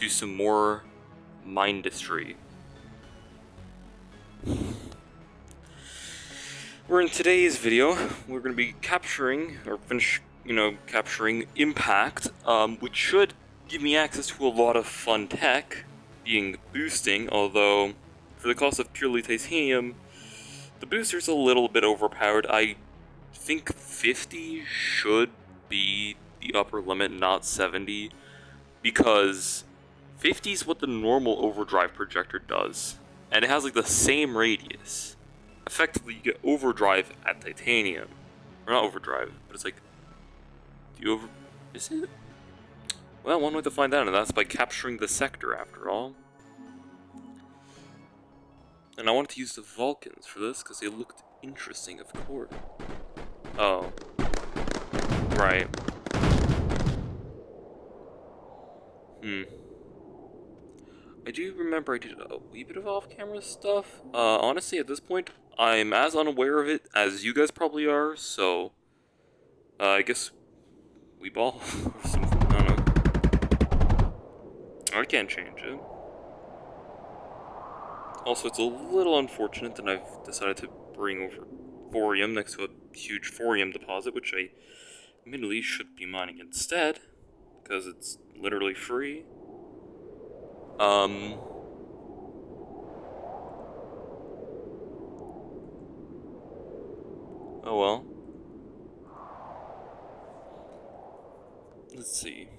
to some more Mindusty. Where in today's video, we're going to be capturing, or capturing Impact, which should give me access to a lot of fun tech, being boosting, although for the cost of purely titanium, the booster's a little bit overpowered. I think 50 should be the upper limit, not 70, because 50 is what the normal overdrive projector does, and it has like the same radius. Effectively, you get overdrive at titanium. Or not overdrive, but it's like... Is it? Well, one way to find out, and that's by capturing the sector, after all. And I wanted to use the Vulcans for this, because they looked interesting, of course. Oh. Right. I do remember I did a wee bit of off-camera stuff. Honestly, at this point, I'm as unaware of it as you guys probably are, so... I guess... we ball? Or something, I don't know. I can't change it. Also, it's a little unfortunate that I've decided to bring over thorium next to a huge thorium deposit, which I admittedly should be mining instead, because it's literally free. Oh well. Let's see.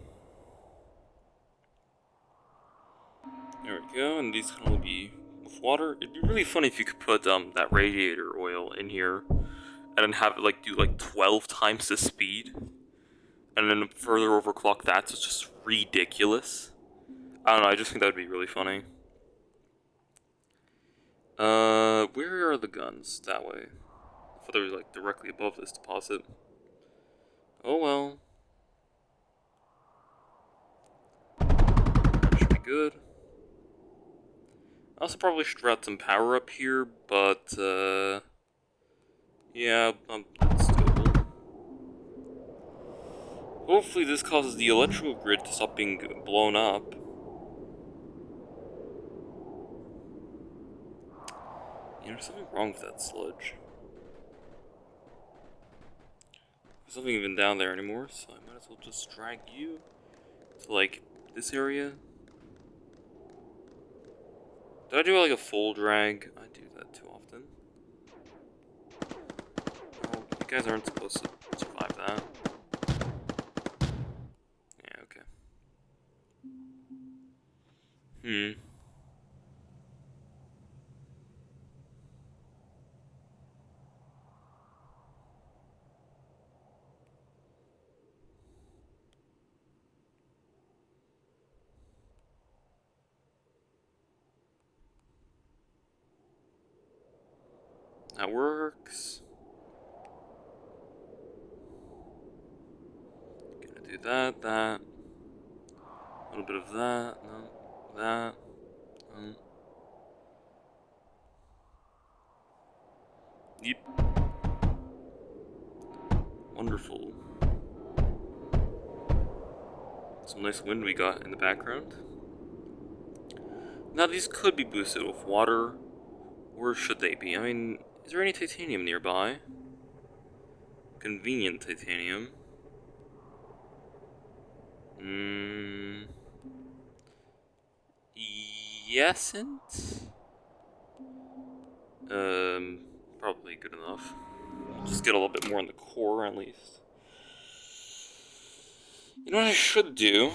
There we go, and these can only be with water. It'd be really funny if you could put that radiator oil in here, and then have it like do like 12 times the speed, and then further overclock that, so it's just ridiculous. I don't know, I just think that would be really funny. Where are the guns? That way. I thought they were like directly above this deposit. Oh well. That should be good. I also probably should route some power up here, but yeah, that's doable. Hopefully this causes the electrical grid to stop being blown up. You know, there's something wrong with that sludge. There's nothing even down there anymore, so I might as well just drag you to, like, this area. Did I do, like, a full drag? I do that too often. Well, you guys aren't supposed to survive that. Yeah, okay. That works. Gonna do that. A little bit of that, no, that, Yep. Wonderful. Some nice wind we got in the background. Now these could be boosted with water. Or should they be? I mean, is there any titanium nearby? Convenient titanium. Yesn't? Probably good enough. Just get a little bit more in the core, at least. You know what I should do?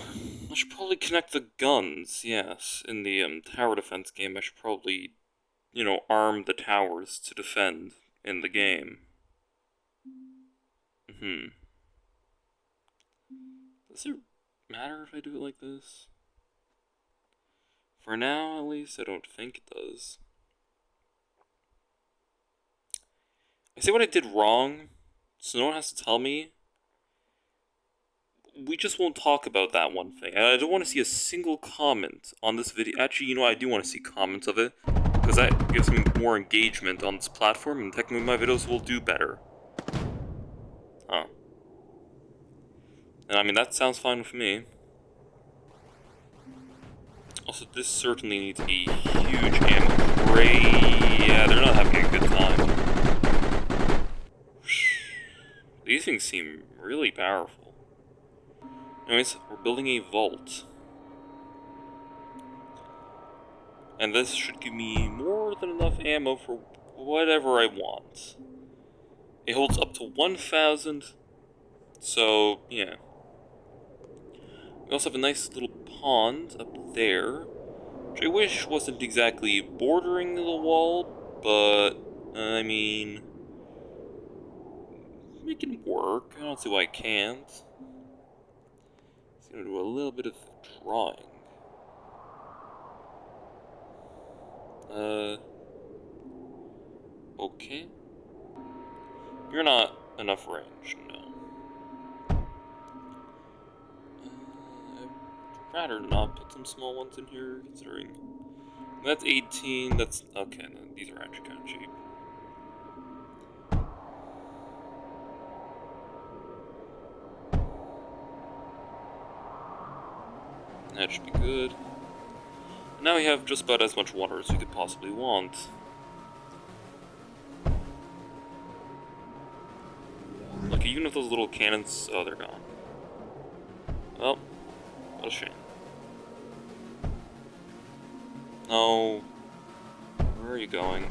I should probably connect the guns, yes. In the tower defense game, I should probably, you know, arm the towers to defend in the game. Does it matter if I do it like this? For now, at least, I don't think it does. I see what I did wrong, so no one has to tell me. We just won't talk about that one thing. And I don't want to see a single comment on this video. Actually, you know, I do want to see comments of it, because that gives me more engagement on this platform, and technically my videos will do better. Huh. And I mean, that sounds fine with me. Also, this certainly needs a huge ammo crate. Yeah, they're not having a good time. These things seem really powerful. Anyways, we're building a vault. And this should give me more than enough ammo for whatever I want. It holds up to 1,000, so, yeah. We also have a nice little pond up there, which I wish wasn't exactly bordering the wall, but, I mean, make it work. I don't see why I can't. It's gonna do a little bit of drawing. Okay. You're not enough range, no. I'd rather not put some small ones in here, considering... That's 18, that's... Okay, no, these are actually kind of cheap. That should be good. Now we have just about as much water as we could possibly want. Look, even if those little cannons... Oh, they're gone. Well, what a shame. No. Where are you going?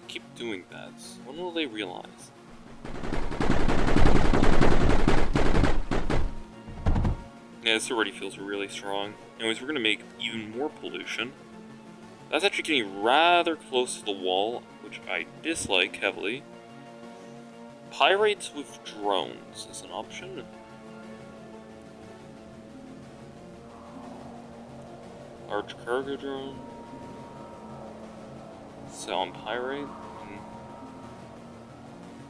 Keep doing that. When will they realize? Yeah, this already feels really strong. Anyways, we're gonna make even more pollution. That's actually getting rather close to the wall, which I dislike heavily. Pirates with drones is an option. Large cargo drone. So on pirate.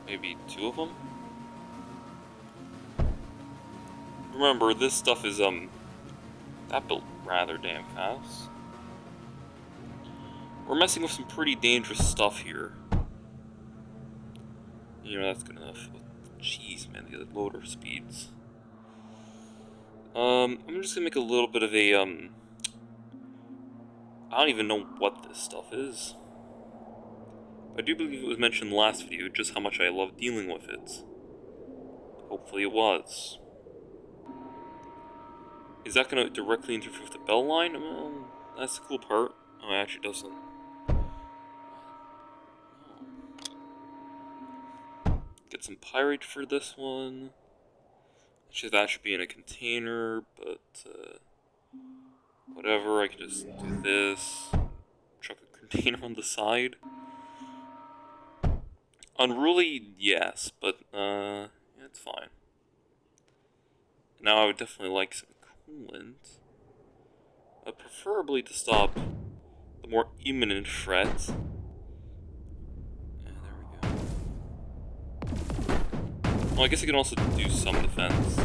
Maybe 2 of them. Remember, this stuff is that built rather damn fast. We're messing with some pretty dangerous stuff here. You know, that's good enough. Jeez, man, the loader speeds. I'm just gonna make a little bit of a, I don't even know what this stuff is. I do believe it was mentioned in the last video, just how much I love dealing with it. Hopefully it was. Is that gonna directly interfere with the bell line? Well, that's the cool part. Oh, it actually doesn't. Get some pyrite for this one. Actually, that should be in a container, but whatever, I can just do this. Chuck a container on the side. Unruly, yes, but yeah, it's fine. Now I would definitely like some coolant. Preferably to stop the more imminent threat. Yeah, there we go. Well, I guess I can also do some defense.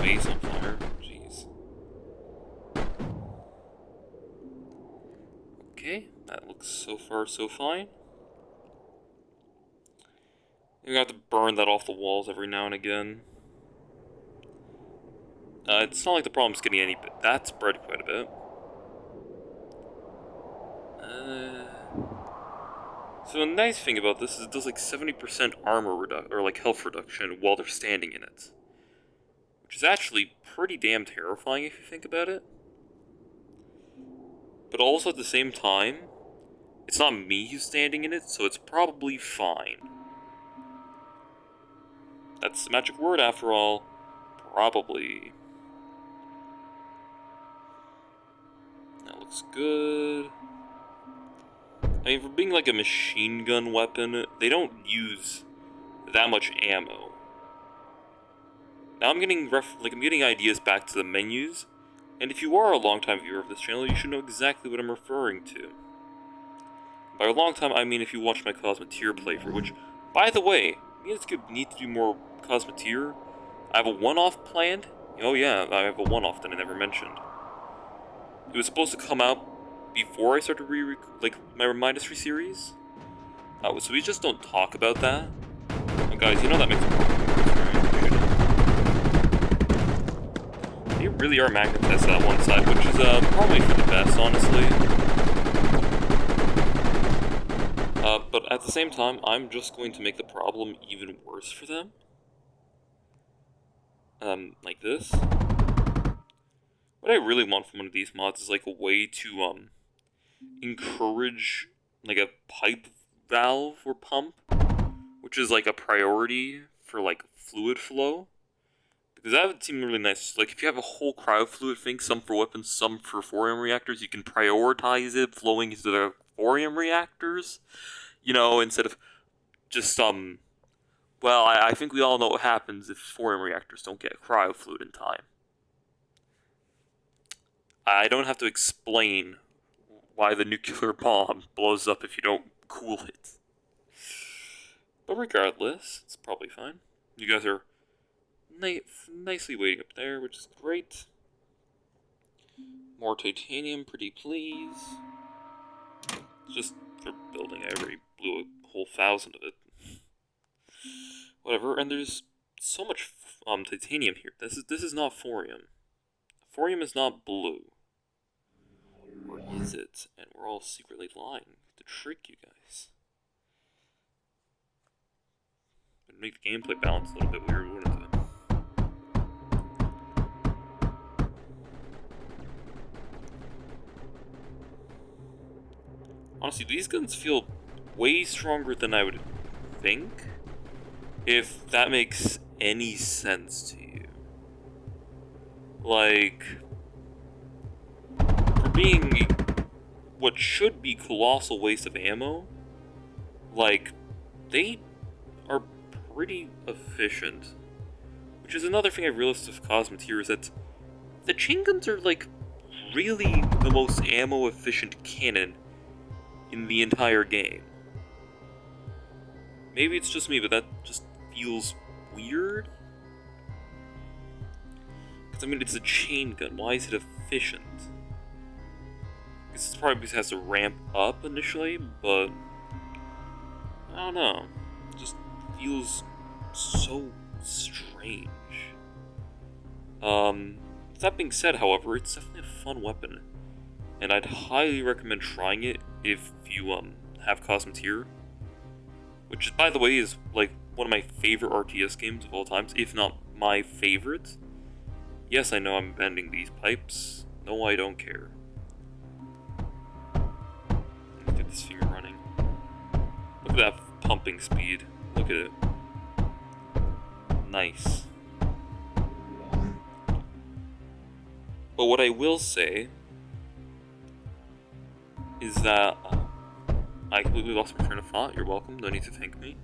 Base on fire. Jeez. Okay, that looks so far so fine. You're gonna have to burn that off the walls every now and again. It's not like the problem's getting any bit. That spread quite a bit. So the nice thing about this is it does like 70% armor reduction, or like health reduction while they're standing in it. Which is actually pretty damn terrifying if you think about it. But also at the same time, it's not me who's standing in it, so it's probably fine. That's the magic word after all. Probably. That looks good. I mean, for being like a machine gun weapon, they don't use that much ammo. Now I'm getting ideas back to the menus, and if you are a long-time viewer of this channel, you should know exactly what I'm referring to. By a long time, I mean if you watch my Cosmeteer playthrough, which, by the way, me and need to do more Cosmeteer. I have a one-off planned. Oh yeah, I have a one-off that I never mentioned. It was supposed to come out before I started my Mindusty series. So we just don't talk about that. I'm guys, you know that makes a problem worse, right? They really are magnetized that one side, which is probably for the best, honestly. But at the same time, I'm just going to make the problem even worse for them. Like this. What I really want from one of these mods is like a way to encourage like a pipe valve or pump, which is like a priority for like fluid flow. Because that would seem really nice. Like if you have a whole cryo fluid thing, some for weapons, some for thorium reactors, you can prioritize it flowing into the thorium reactors. You know, instead of just well, I think we all know what happens if thorium reactors don't get cryo fluid in time. I don't have to explain why the nuclear bomb blows up if you don't cool it. But regardless, it's probably fine. You guys are nicely waiting up there, which is great. More titanium, pretty please. Just for building, I already blew a whole 1,000 of it. Whatever, and there's so much titanium here. This is not thorium. Thorium is not blue. Or is it? And we're all secretly lying to trick you guys. It'd make the gameplay balance a little bit weird, wouldn't it? Honestly, these guns feel way stronger than I would think, if that makes any sense to you. Like, for being what should be colossal waste of ammo, like, they are pretty efficient. Which is another thing I realized with Cosmet here, is that the chain guns are, like, really the most ammo efficient cannon in the entire game. Maybe it's just me, but that just feels weird. Because, I mean, it's a chain gun. Why is it efficient? It's probably because it has to ramp up initially, but I don't know. It just feels so strange. That being said, however, it's definitely a fun weapon, and I'd highly recommend trying it if you have Cosmeteer, which, by the way, is like one of my favorite RTS games of all times, if not my favorite. Yes, I know I'm bending these pipes. No, I don't care. Let's get this finger running. Look at that pumping speed. Look at it. Nice. But what I will say is that I completely lost my train of thought. You're welcome. No need to thank me.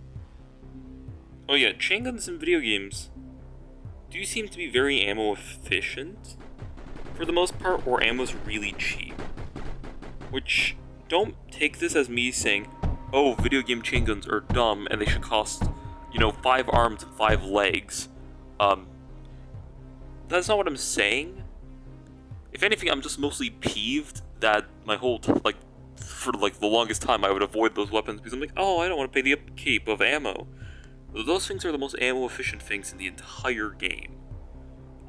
Oh yeah, chain guns in video games do seem to be very ammo efficient for the most part, or ammo's really cheap. Which, don't take this as me saying, oh, video game chain guns are dumb and they should cost, 5 arms and 5 legs. That's not what I'm saying. If anything, I'm just mostly peeved that my whole, for the longest time I would avoid those weapons because I'm like, oh, I don't want to pay the upkeep of ammo. Those things are the most ammo efficient things in the entire game.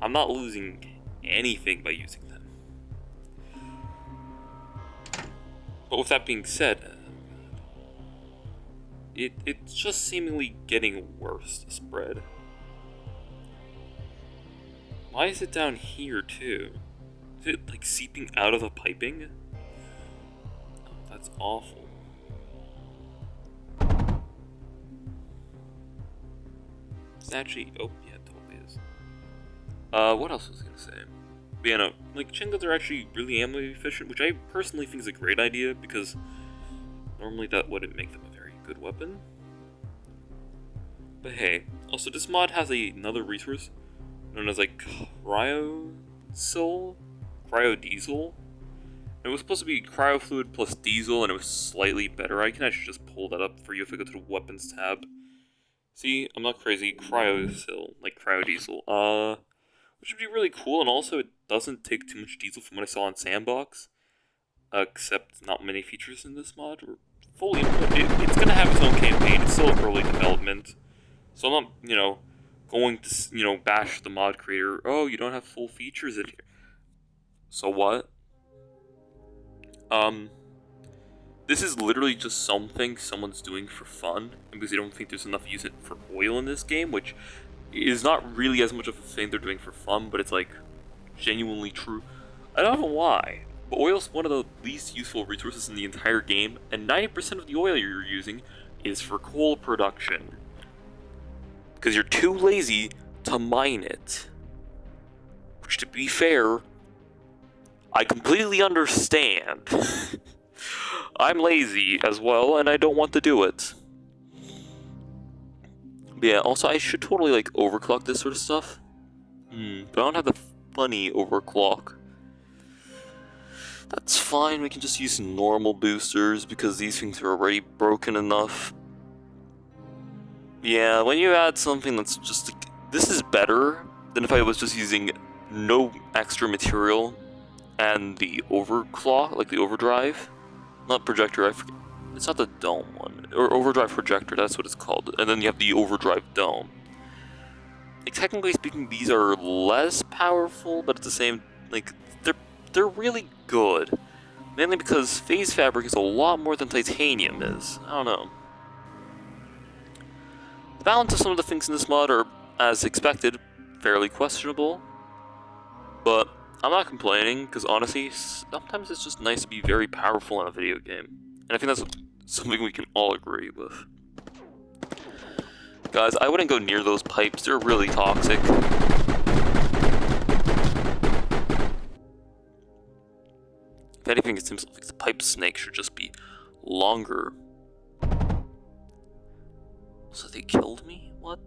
I'm not losing anything by using them. But with that being said, it's just seemingly getting worse, the spread. Why is it down here too? Is it seeping out of the piping? Oh, that's awful. It's actually, oh yeah, it totally is. What else was I gonna say? But yeah, no, chain guns are actually really ammo efficient, which I personally think is a great idea because normally that wouldn't make them a very good weapon. But hey, also this mod has another resource known as Cryo-diesel. It was supposed to be cryo fluid plus diesel, and it was slightly better. I can actually just pull that up for you if I go to the weapons tab. See, I'm not crazy. Cryo-diesel, cryo-diesel. Which would be really cool, and also it doesn't take too much diesel from what I saw on Sandbox. Except not many features in this mod were fully input. It's gonna have its own campaign. It's still early development, So I'm not, going to, bash the mod creator. Oh, you don't have full features in here. So what? This is literally just something someone's doing for fun, and because they don't think there's enough use it for oil in this game, which is not really as much of a thing they're doing for fun, but it's like genuinely true. I don't know why, but oil's one of the least useful resources in the entire game, and 90% of the oil you're using is for coal production. Because you're too lazy to mine it. Which, to be fair, I completely understand. I'm lazy as well, and I don't want to do it. But yeah, also I should totally like overclock this sort of stuff. But I don't have the funny overclock. That's fine, we can just use normal boosters because these things are already broken enough. Yeah, when you add something that's just like, this is better than if I was just using no extra material and the overclock, like the overdrive. Not projector, I forget. It's not the dome one. Or overdrive projector, that's what it's called. And then you have the overdrive dome. Like, technically speaking, these are less powerful, but at the same, like, they're really good. Mainly because phase fabric is a lot more than titanium is. I don't know. The balance of some of the things in this mod are, as expected, fairly questionable. But I'm not complaining, because honestly, sometimes it's just nice to be very powerful in a video game. And I think that's something we can all agree with. Guys, I wouldn't go near those pipes, they're really toxic. If anything, it seems like the pipe snake should just be longer. So they killed me? What?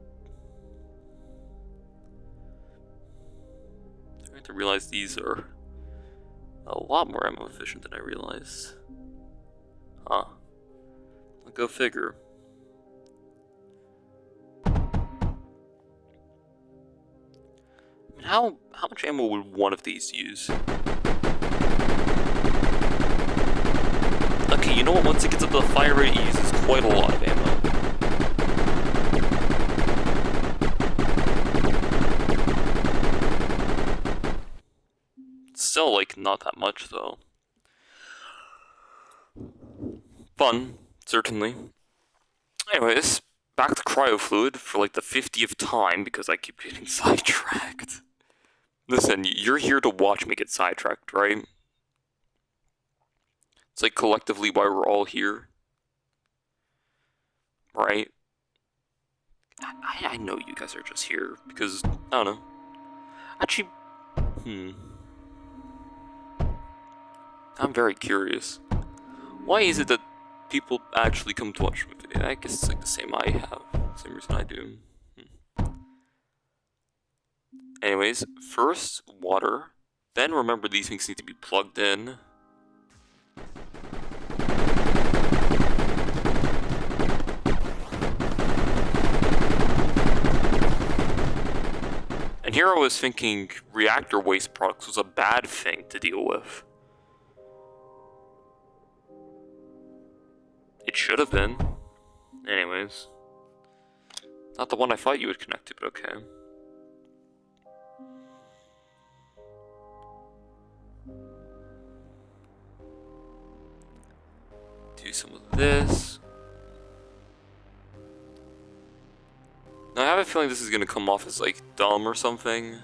I'm starting to realize these are a lot more ammo efficient than I realized. Huh. I'll go figure. I mean, how much ammo would one of these use? Okay, you know what? Once it gets up to the fire rate, it uses quite a lot of ammo. Still, like, not that much, though. Fun, certainly. Anyways, back to cryofluid for, like, the 50th time, because I keep getting sidetracked. Listen, you're here to watch me get sidetracked, right? It's like collectively why we're all here. Right? I know you guys are just here because, I don't know. Actually, I'm very curious. Why is it that people actually come to watch my video? I guess it's like the same I have. Same reason I do. Anyways, first, water. Then remember these things need to be plugged in. And here I was thinking reactor waste products was a bad thing to deal with. It should have been. Anyways. Not the one I thought you would connect to, but okay. Do some of this. Now I have a feeling this is gonna come off as like dumb or something.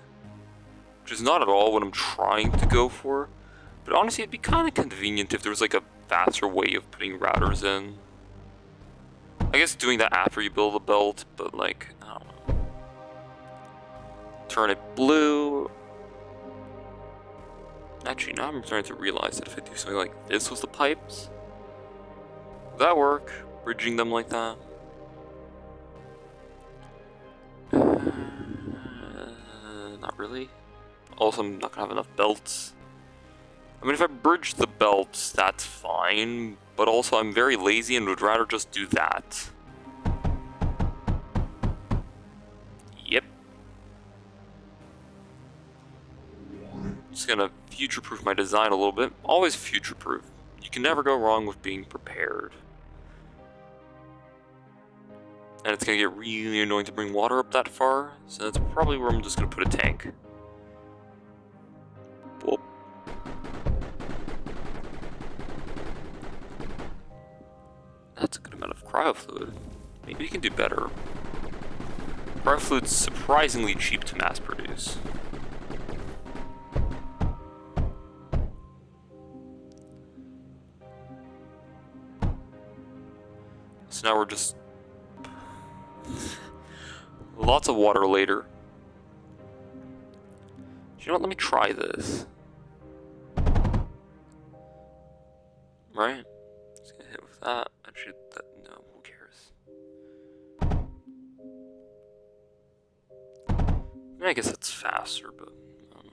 Which is not at all what I'm trying to go for. But honestly, it'd be kind of convenient if there was like a faster way of putting routers in. I guess doing that after you build the belt, but like, I don't know. Turn it blue. Actually, now I'm starting to realize that if I do something like this with the pipes, would that work? Bridging them like that? Not really. Also, I'm not gonna have enough belts. I mean, if I bridge the belts, that's fine, but also I'm very lazy and would rather just do that. Yep. Just gonna future-proof my design a little bit. Always future-proof. You can never go wrong with being prepared. And it's gonna get really annoying to bring water up that far, so that's probably where I'm just gonna put a tank. Whoop. That's a good amount of cryo fluid. Maybe we can do better. Cryo fluid's surprisingly cheap to mass produce. So now we're just... lots of water later. You know what, let me try this. Right? Just gonna hit with that. Actually, no, who cares? I mean, I guess it's faster, but I don't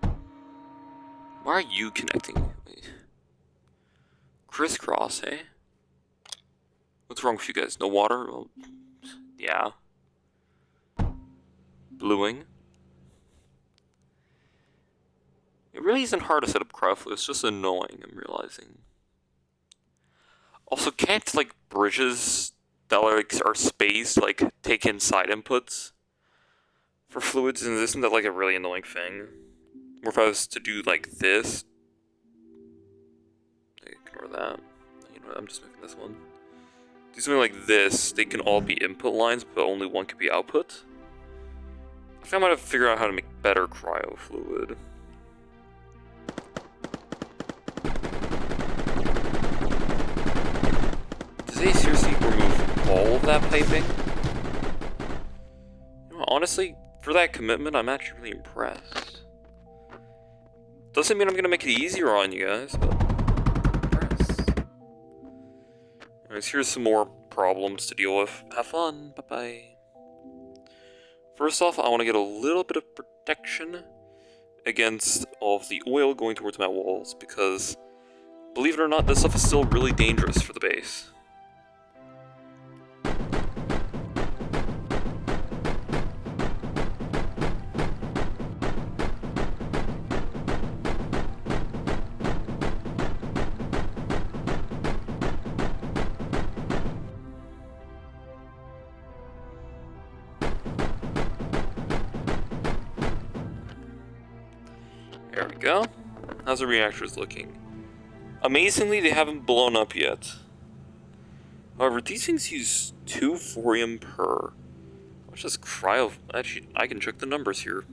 know. Why are you connecting? Wait. Crisscross, eh? What's wrong with you guys? No water? Well, yeah. Bluing. It really isn't hard to set up cryo, it's just annoying, I'm realizing. Also, can't, like, bridges that are spaced, like, take in side inputs for fluids? And isn't that, like, a really annoying thing? Or if I was to do, like, this... Ignore that. You know what, I'm just making this one. Do something like this, they can all be input lines, but only one can be output. I think I might have figured out how to make better cryo fluid. Does they seriously remove all of that piping? You know, honestly, for that commitment, I'm actually really impressed. Doesn't mean I'm gonna make it easier on you guys, but I'm impressed. Anyways, here's some more problems to deal with. Have fun. Bye-bye. First off, I want to get a little bit of protection against all of the oil going towards my walls, because, believe it or not, this stuff is still really dangerous for the base. There we go. How's the reactors looking? Amazingly, they haven't blown up yet. However, these things use 2 thorium per. What's this cryo? Actually, I can check the numbers here,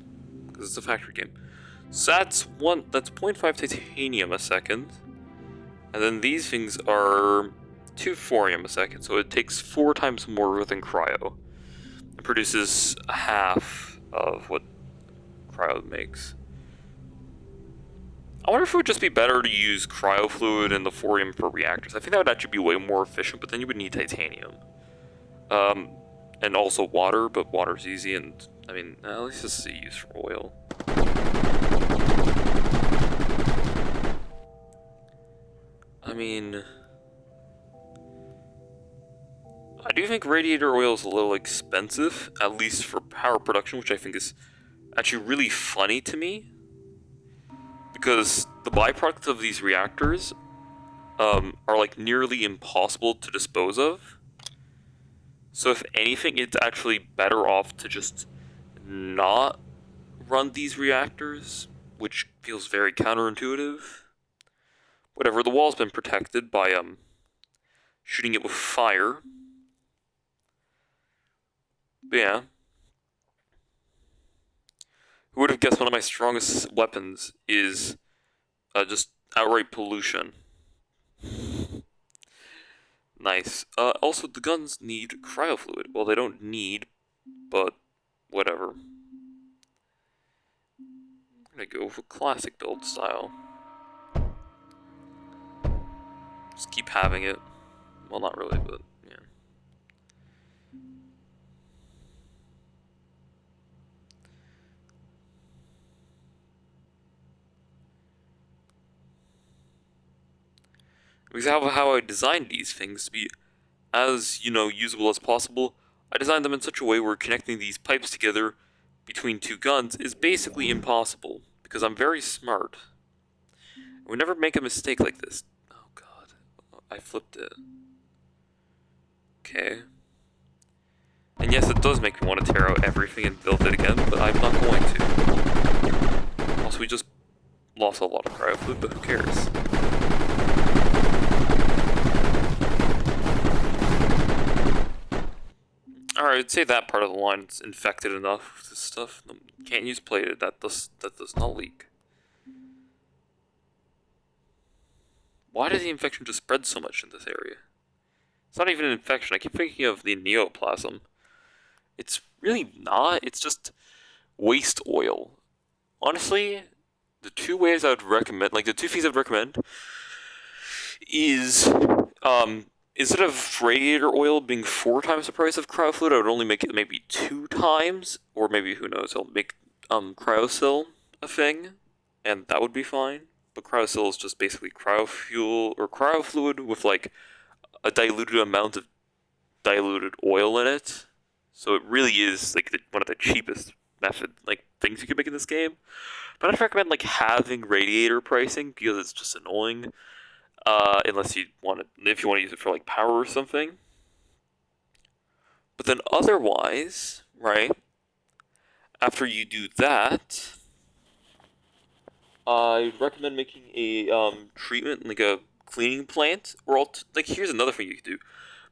because it's a factory game. So that's 0.5 titanium a second. And then these things are 2 thorium a second, so it takes 4 times more than cryo. It produces half of what cryo makes. I wonder if it would just be better to use cryo fluid and the thorium for reactors. I think that would actually be way more efficient, but then you would need titanium. And also water, but water's easy, and I mean, at least this is a use for oil. I mean, I do think radiator oil is a little expensive, at least for power production, which I think is actually really funny to me. Because the byproducts of these reactors are like nearly impossible to dispose of. So if anything, it's actually better off to just not run these reactors, which feels very counterintuitive. Whatever, the wall's been protected by shooting it with fire. But yeah. Who would have guessed one of my strongest weapons is just outright pollution? Nice. Also, the guns need cryo fluid. Well, they don't need, but whatever. I'm gonna go with a classic build style. Just keep having it. Well, not really, but yeah. Because how I designed these things to be as, usable as possible, I designed them in such a way where connecting these pipes together between 2 guns is basically impossible, because I'm very smart. I would never make a mistake like this. Oh god, I flipped it. okay. And yes, it does make me want to tear out everything and build it again, but I'm not going to. Also, we just lost a lot of cryo fluid, but who cares? Alright, I'd say that part of the line's infected enough with this stuff. Can't use plated, that does not leak. Why did the infection just spread so much in this area? It's not even an infection, I keep thinking of the neoplasm. It's really not, it's just waste oil. Honestly, the two ways I would recommend, like the two things I would recommend is, instead of radiator oil being 4 times the price of cryo fluid, I would only make it maybe 2 times, or maybe, who knows, I'll make cryosil a thing, and that would be fine. But cryosil is just basically cryo fuel, or cryo fluid with like a diluted amount of diluted oil in it. So it really is like one of the cheapest things you can make in this game. But I'd recommend like having radiator pricing because it's just annoying. Unless you want it, if you want to use it for like power or something. But then otherwise, right? After you do that, I recommend making a treatment, like a cleaning plant, or like here's another thing you could do: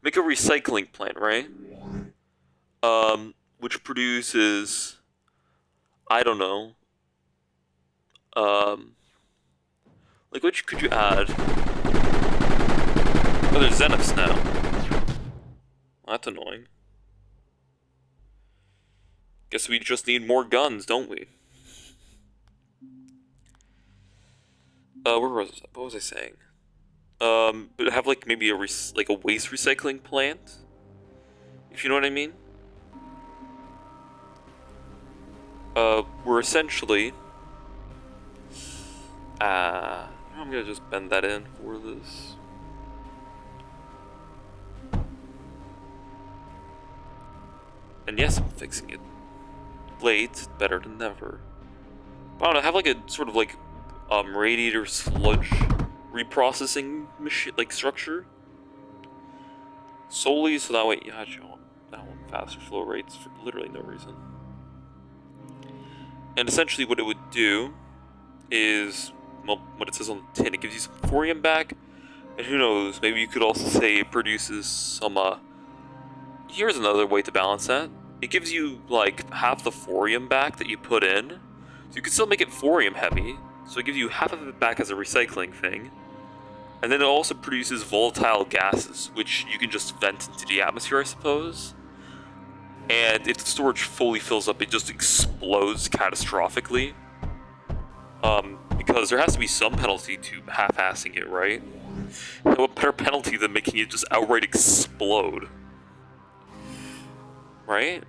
make a recycling plant, right? Which produces, I don't know, like which could you add? Oh, there's Zeniths now. Well, that's annoying. Guess we just need more guns, don't we? What was I saying? But have like maybe a waste recycling plant, if you know what I mean. We're essentially, I'm gonna just bend that in for this. And yes, I'm fixing it. Blades, better than never. But I don't know, have like a sort of like, radiator sludge reprocessing machine, like structure. Solely so that way, yeah, I want faster flow rates for literally no reason. And essentially what it would do is, well, what it says on the tin, it gives you some thorium back, and who knows, maybe you could also say it produces some, here's another way to balance that. It gives you, like, half the thorium back that you put in, so you can still make it thorium heavy, so it gives you half of it back as a recycling thing, and then it also produces volatile gases, which you can just vent into the atmosphere, I suppose. And if the storage fully fills up, it just explodes catastrophically. Because there has to be some penalty to half-assing it, right? And what better penalty than making it just outright explode? Right?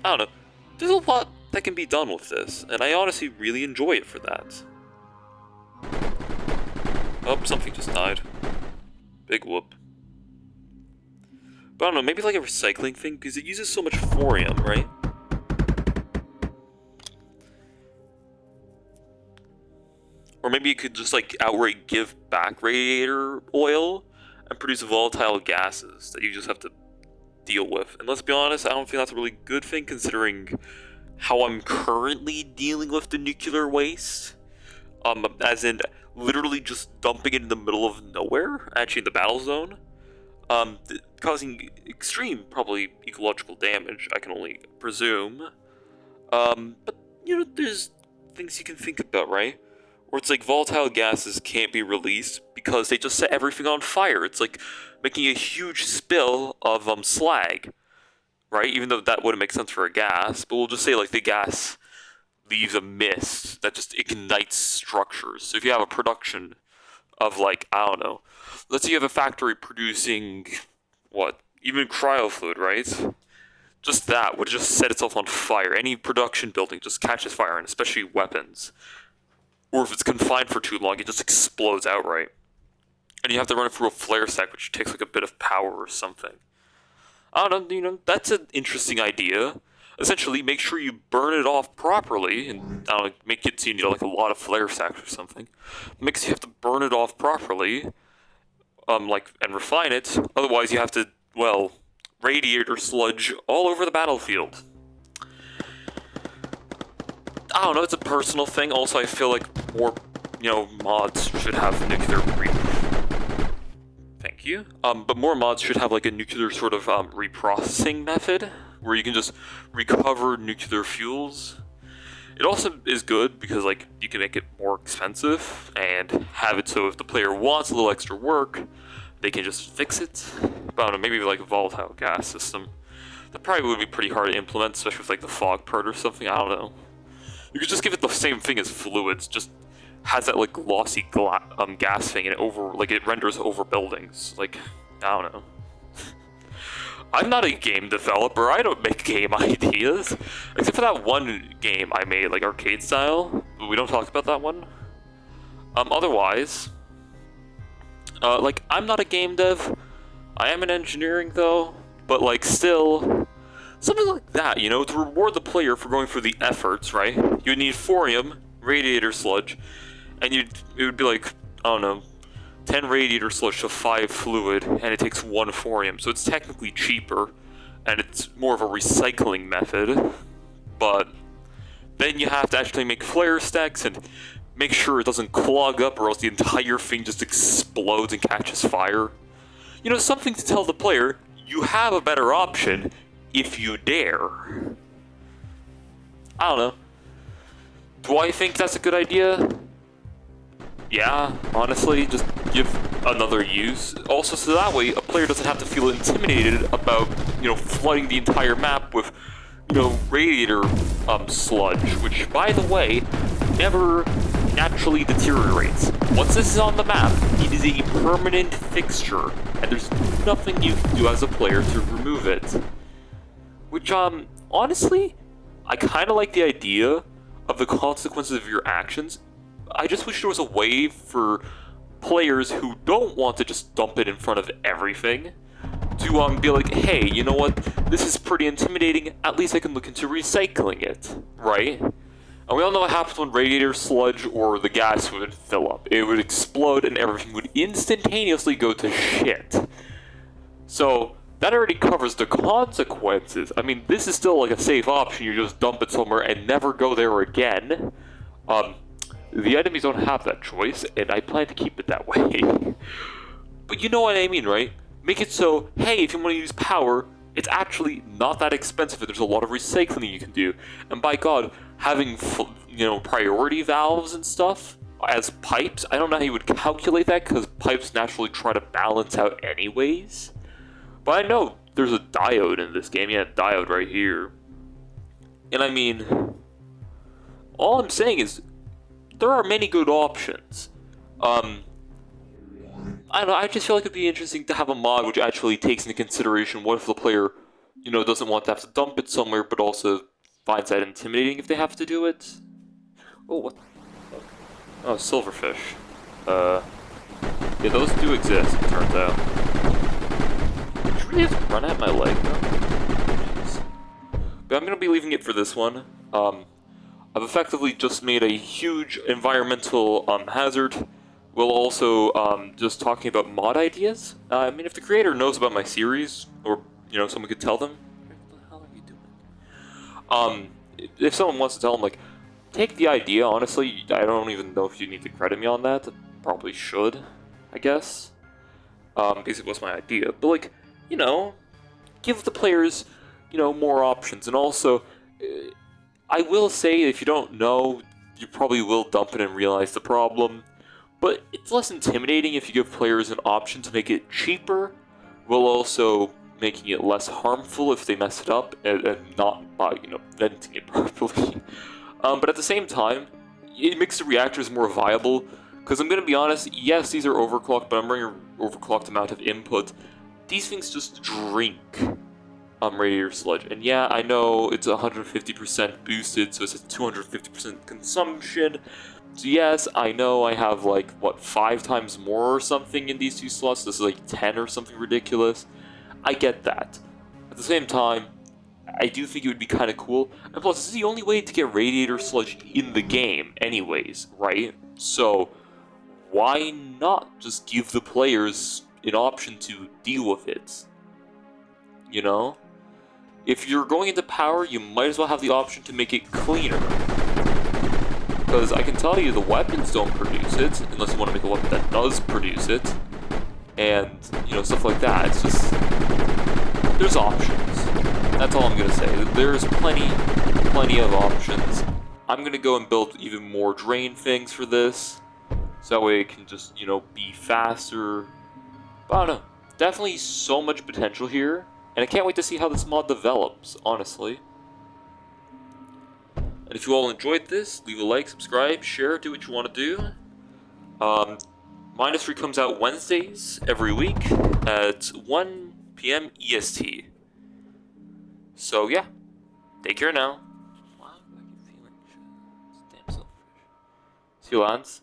I don't know. There's a lot that can be done with this, and I honestly really enjoy it for that. Oh, something just died. Big whoop. But I don't know, maybe like a recycling thing, because it uses so much thorium, right? Or maybe you could just like outright give back radiator oil and produce volatile gases that you just have to deal with. And let's be honest, I don't think that's a really good thing considering how I'm currently dealing with the nuclear waste. As in literally just dumping it in the middle of nowhere, actually in the battle zone. Causing extreme, probably, ecological damage, I can only presume. But, you know, there's things you can think about, right? Where it's like volatile gases can't be released because they just set everything on fire. It's like making a huge spill of slag, right? Even though that wouldn't make sense for a gas, but we'll just say like the gas leaves a mist that just ignites structures. So if you have a production of like, I don't know, let's say you have a factory producing, what, even cryo fluid, right? Just that would just set itself on fire. Any production building just catches fire, and especially weapons. Or if it's confined for too long, it just explodes outright. And you have to run it through a flare stack, which takes like a bit of power or something. I don't know, you know, that's an interesting idea. Essentially, make sure you burn it off properly, and I don't know, make it so you need like a lot of flare stacks or something. Makes you have to burn it off properly, and refine it. Otherwise, you have to well, radiator sludge all over the battlefield. I don't know, it's a personal thing. Also, I feel like more, mods should have nuclear Thank you. But more mods should have like a nuclear sort of reprocessing method where you can just recover nuclear fuels. It also is good because like you can make it more expensive and have it so if the player wants a little extra work, they can just fix it. But I don't know, maybe like a volatile gas system. That probably would be pretty hard to implement, especially with like the fog part or something. I don't know. You could just give it the same thing as fluids, just has that like glossy gas thing, and it renders over buildings. Like, I don't know. I'm not a game developer. I don't make game ideas, except for that one game I made, like arcade style. But we don't talk about that one. Otherwise, like I'm not a game dev. I am in engineering though, but like still. Something like that, to reward the player for going through the efforts, right? You would need thorium, radiator sludge, and it would be like, I don't know, 10 radiator sludge to 5 fluid, and it takes 1 thorium, so it's technically cheaper, and it's more of a recycling method, but then you have to actually make flare stacks and make sure it doesn't clog up or else the entire thing just explodes and catches fire. Something to tell the player, you have a better option, if you dare. I don't know. Do I think that's a good idea? Yeah, honestly, just give another use. Also, so that way a player doesn't have to feel intimidated about, flooding the entire map with, radiator sludge, which, by the way, never naturally deteriorates. Once this is on the map, it is a permanent fixture, and there's nothing you can do as a player to remove it. Which, honestly, I kind of like the idea of the consequences of your actions. I just wish there was a way for players who don't want to just dump it in front of everything to, be like, hey, you know what, this is pretty intimidating, at least I can look into recycling it, right? And we all know what happens when radiator sludge or the gas would fill up. It would explode and everything would instantaneously go to shit. So that already covers the consequences. I mean, this is still like a safe option. You just dump it somewhere and never go there again. The enemies don't have that choice, and I plan to keep it that way. But you know what I mean, right? Make it so, hey, if you want to use power, it's actually not that expensive, and there's a lot of recycling you can do. And by God, having, priority valves and stuff as pipes, I don't know how you would calculate that, because pipes naturally try to balance out anyways. But I know there's a diode in this game. Yeah, a diode right here. And I mean, all I'm saying is, there are many good options. I don't know, I just feel like it'd be interesting to have a mod which actually takes into consideration what if the player, doesn't want to have to dump it somewhere, but also finds that intimidating if they have to do it. Oh, what? Oh, silverfish. Yeah, those do exist, it turns out. Did you really have to run at my leg, though? Jeez. But I'm gonna be leaving it for this one. I've effectively just made a huge environmental hazard, while also just talking about mod ideas. I mean, if the creator knows about my series, or someone could tell them, what the hell are you doing? If someone wants to tell them, like, take the idea. Honestly, I don't even know if you need to credit me on that. Probably should, I guess, because it was my idea. But like, give the players, more options, and also. I will say, if you don't know, you probably will dump it and realize the problem, but it's less intimidating if you give players an option to make it cheaper, while also making it less harmful if they mess it up, and not by, venting it properly. But at the same time, it makes the reactors more viable, because I'm going to be honest, yes, these are overclocked, but I'm running an overclocked amount of input. These things just drink radiator sludge. And yeah, I know it's 150% boosted, so it's a 250% consumption. So yes, I know I have like, 5 times more or something in these 2 slots. This is like 10 or something ridiculous. I get that. At the same time, I do think it would be kind of cool. And plus, this is the only way to get radiator sludge in the game anyways, right? So why not just give the players an option to deal with it? you know? If you're going into power, you might as well have the option to make it cleaner. Because I can tell you the weapons don't produce it, unless you want to make a weapon that does produce it. And, you know, stuff like that. It's just... there's options. That's all I'm going to say. There's plenty of options. I'm going to go and build even more drain things for this. So that way it can just, you know, be faster. But I don't know. Definitely so much potential here. And I can't wait to see how this mod develops, honestly. And if you all enjoyed this, leave a like, subscribe, share, do what you want to do. Mindusty comes out Wednesdays every week at 1 p.m. EST. So yeah, take care now. Why do I keep feeling shit? It's damn selfish. See you, lads.